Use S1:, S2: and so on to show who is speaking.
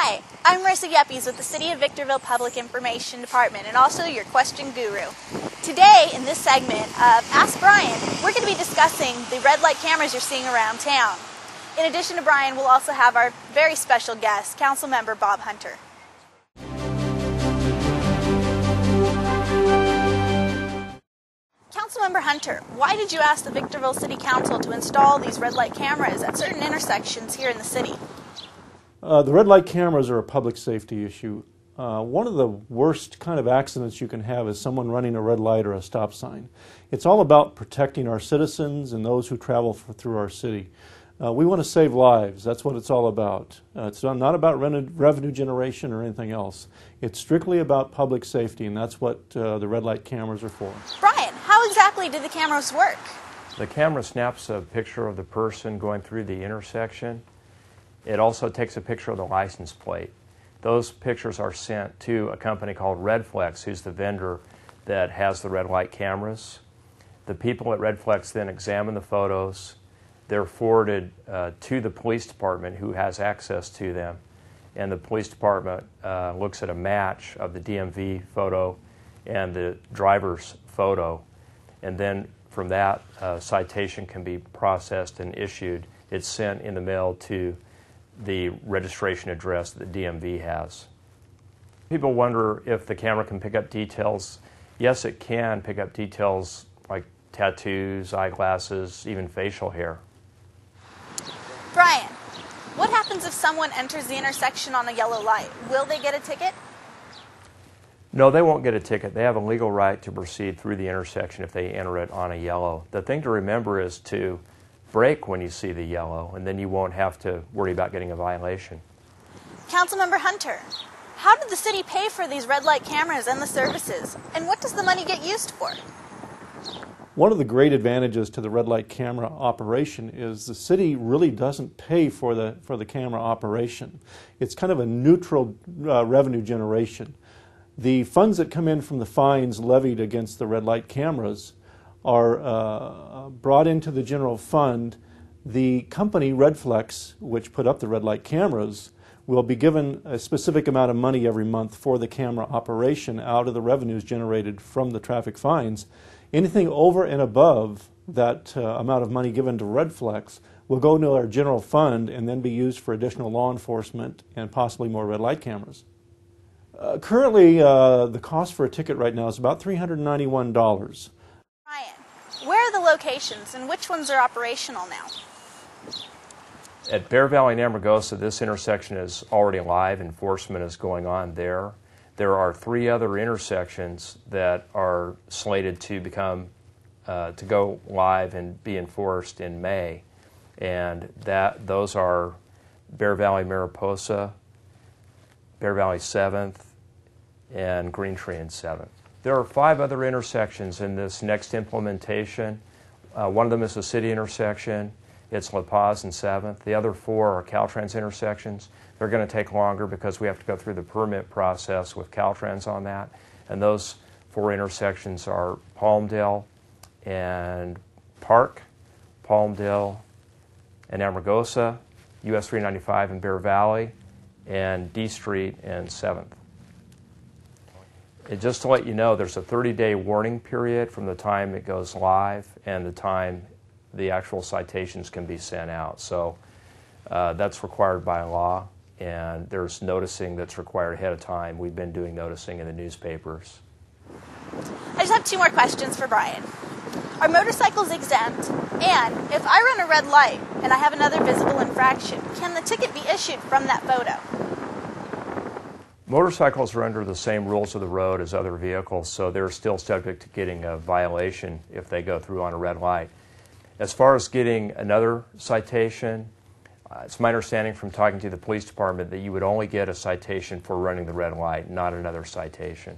S1: Hi, I'm Marissa Yeppies with the City of Victorville Public Information Department and also your question guru. Today, in this segment of Ask Brian, we're going to be discussing the red light cameras you're seeing around town. In addition to Brian, we'll also have our very special guest, Councilmember Bob Hunter. Councilmember Hunter, why did you ask the Victorville City Council to install these red light cameras at certain intersections here in the city?
S2: The red light cameras are a public safety issue. One of the worst kind of accidents you can have is someone running a red light or a stop sign. It's all about protecting our citizens and those who travel through our city. We want to save lives. That's what it's all about. It's not about revenue generation or anything else. It's strictly about public safety, and that's what the red light cameras are for.
S1: Brian, how exactly do the cameras work?
S3: The camera snaps a picture of the person going through the intersection. It also takes a picture of the license plate. Those pictures are sent to a company called Redflex, who's the vendor that has the red light cameras. The people at Redflex then examine the photos. They're forwarded to the police department, who has access to them. And the police department looks at a match of the DMV photo and the driver's photo. And then from that, citation can be processed and issued. It's sent in the mail to the registration address that the DMV has. People wonder if the camera can pick up details. Yes, it can pick up details like tattoos, eyeglasses, even facial hair.
S1: Brian, what happens if someone enters the intersection on a yellow light? Will they get a ticket?
S3: No, they won't get a ticket. They have a legal right to proceed through the intersection if they enter it on a yellow. The thing to remember is to brake when you see the yellow, and then you won't have to worry about getting a violation.
S1: Councilmember Hunter, how did the city pay for these red light cameras and the services, and what does the money get used for?
S2: One of the great advantages to the red light camera operation is the city really doesn't pay for the camera operation. It's kind of a neutral revenue generation. The funds that come in from the fines levied against the red light cameras are brought into the general fund. The company Redflex, which put up the red light cameras, will be given a specific amount of money every month for the camera operation out of the revenues generated from the traffic fines. Anything over and above that amount of money given to Redflex will go into our general fund and then be used for additional law enforcement and possibly more red light cameras. Currently, the cost for a ticket right now is about $391.
S1: Brian, where are the locations and which ones are operational now?
S3: At Bear Valley and Amargosa, this intersection is already live. Enforcement is going on there. There are 3 other intersections that are slated to to go live and be enforced in May, and those are Bear Valley, Mariposa, Bear Valley 7th, and Green Tree and 7th. There are 5 other intersections in this next implementation. One of them is the city intersection. It's La Paz and 7th. The other 4 are Caltrans intersections. They're going to take longer because we have to go through the permit process with Caltrans on that. And those 4 intersections are Palmdale and Park, Palmdale and Amargosa, US 395 and Bear Valley, and D Street and 7th. And just to let you know, there's a 30-day warning period from the time it goes live and the time the actual citations can be sent out. So that's required by law, and there's noticing that's required ahead of time. We've been doing noticing in the newspapers.
S1: I just have 2 more questions for Brian. Are motorcycles exempt? And if I run a red light and I have another visible infraction, can the ticket be issued from that photo?
S3: Motorcycles are under the same rules of the road as other vehicles, so they're still subject to getting a violation if they go through on a red light. As far as getting another citation, it's my understanding from talking to the police department that you would only get a citation for running the red light, not another citation.